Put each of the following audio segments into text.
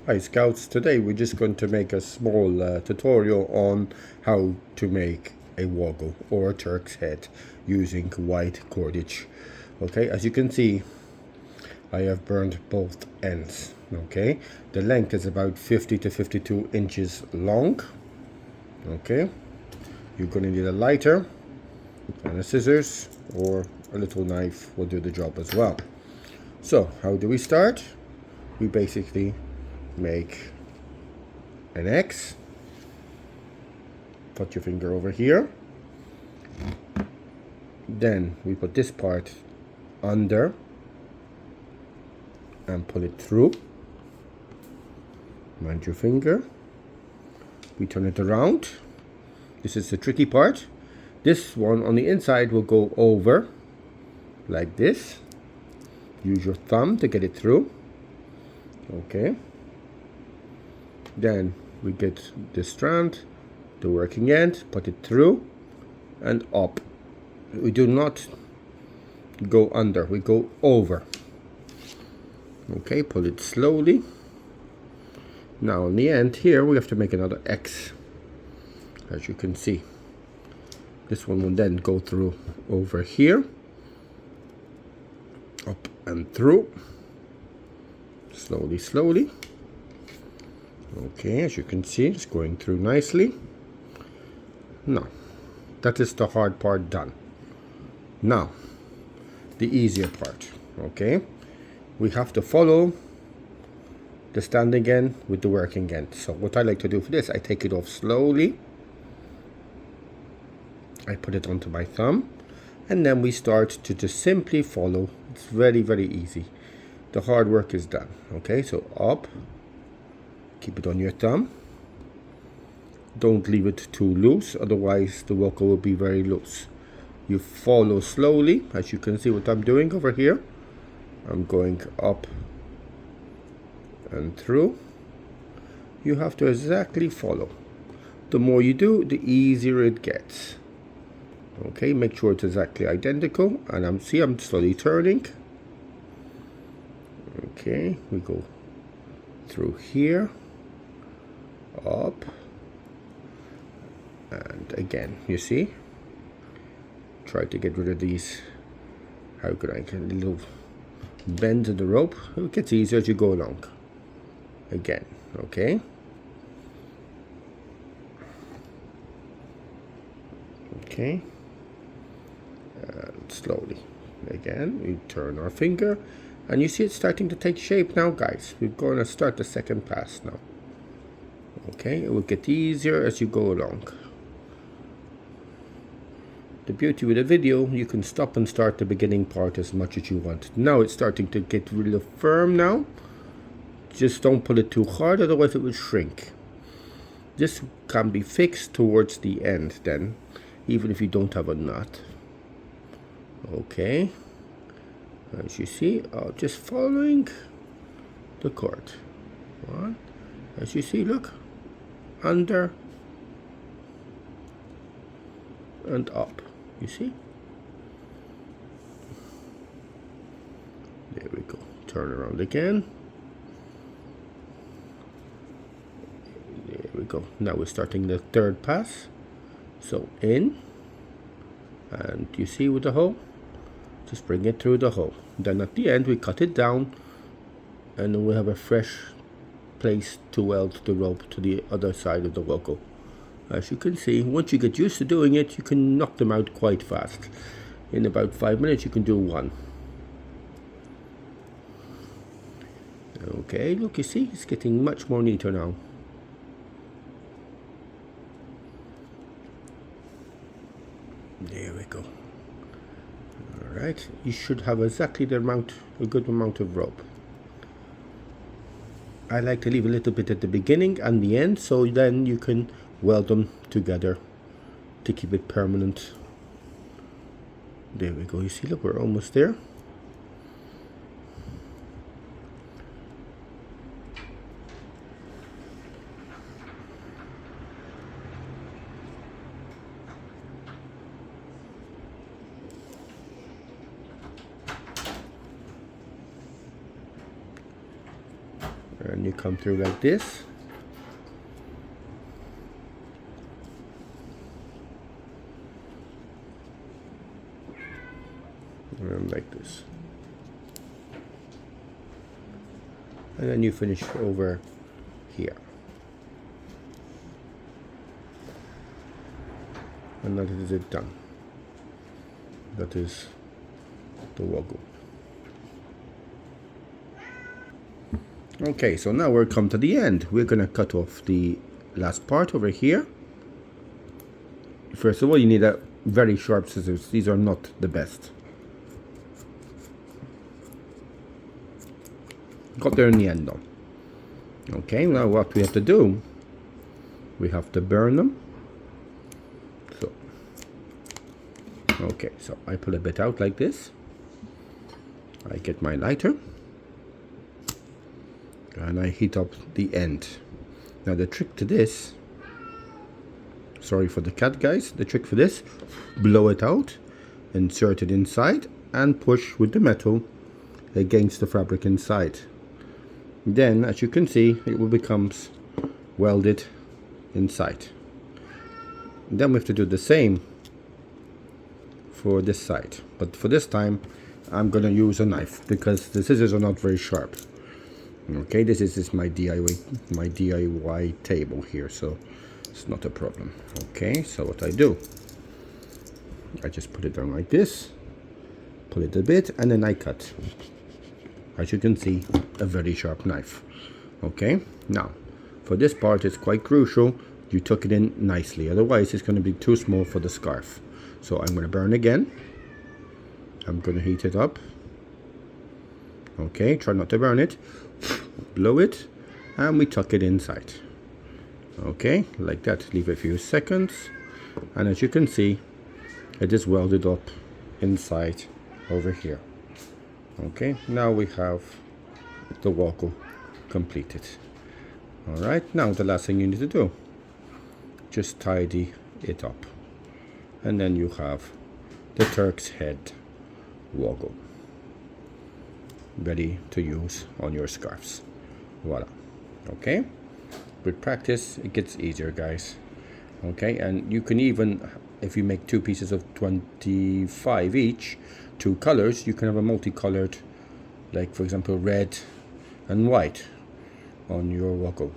Hi Scouts, today we're just going to make a small tutorial on how to make a woggle or a Turk's head using white cordage. Okay, as you can see I have burned both ends. Okay, the length is about 50 to 52 inches long. Okay, you're going to need a lighter and a scissors, or a little knife will do the job as well. So how do we start? We basically make an X, put your finger over here, then we put this part under and pull it through. Mind your finger, we turn it around. This is the tricky part. This one on the inside will go over like this. Use your thumb to get it through. Okay, then we get this strand, the working end, put it through and up. We do not go under, we go over. Okay, pull it slowly. Now on the end here we have to make another X, as you can see. This one will then go through over here, up and through, slowly, slowly. Okay, as you can see, it's going through nicely. Now, that is the hard part done. Now, the easier part, okay? We have to follow the standing end with the working end. So what I like to do for this, I take it off slowly. I put it onto my thumb, and then we start to just simply follow. It's very, very easy. The hard work is done, okay? So up, keep it on your thumb. Don't leave it too loose, otherwise the Woggle will be very loose. You follow slowly, as you can see what I'm doing over here. I'm going up and through. You have to exactly follow. The more you do, the easier it gets. Okay, make sure it's exactly identical, and I'm slowly turning. Okay, we go through here, up, and again, you see, try to get rid of these, how could I get a little bend in the rope. It gets easier as you go along. Again, okay, okay, and slowly again we turn our finger, and you see it's starting to take shape now, guys. We're going to start the second pass now. Okay, it will get easier as you go along. The beauty with a video, you can stop and start the beginning part as much as you want. Now it's starting to get really firm now. Just don't pull it too hard, otherwise it will shrink. This can be fixed towards the end then, even if you don't have a knot. Okay, as you see, just following the cord. One, as you see, look, under and up, you see? There we go. Turn around again. There we go. Now we're starting the third pass. So in, and you see with the hole, just bring it through the hole. Then at the end we cut it down, and then we have a fresh place to weld the rope to the other side of the Woggle. As you can see, once you get used to doing it, you can knock them out quite fast. In about 5 minutes you can do one. Okay, look, you see, it's getting much more neater now. There we go. Alright, you should have exactly a good amount of rope. I like to leave a little bit at the beginning and the end, so then you can weld them together to keep it permanent. There we go, you see, look, we're almost there. And you come through like this. And like this. And then you finish over here. And that is it done. That is the woggle. Okay, so now we're come to the end. We're gonna cut off the last part over here. First of all, you need a very sharp scissors. These are not the best. Got there in the end though. Okay, now what we have to do, we have to burn them. So, okay, so I pull a bit out like this. I get my lighter and I heat up the end. Now the trick to this, sorry for the cat guys, the trick for this, blow it out, insert it inside and push with the metal against the fabric inside. Then as you can see, it will becomes welded inside. Then we have to do the same for this side, but for this time I'm gonna use a knife because the scissors are not very sharp. Okay, this is my DIY table here, so it's not a problem. Okay, so what I do, I just put it down like this, pull it a bit, and then I cut. As you can see, a very sharp knife. Okay, now for this part it's quite crucial you tuck it in nicely, otherwise it's going to be too small for the scarf. So I'm going to burn again. I'm going to heat it up. Okay, try not to burn it. Blow it, and we tuck it inside. Okay, like that. Leave it a few seconds, and as you can see, it is welded up inside over here. Okay, now we have the woggle completed. All right, now the last thing you need to do, just tidy it up, and then you have the Turk's head woggle ready to use on your scarves. Voila. Okay, with practice it gets easier, guys. Okay, and you can even, if you make two pieces of 25 each, two colors, you can have a multicolored, like for example red and white on your woggle.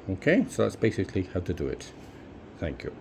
Okay, so that's basically how to do it. Thank you.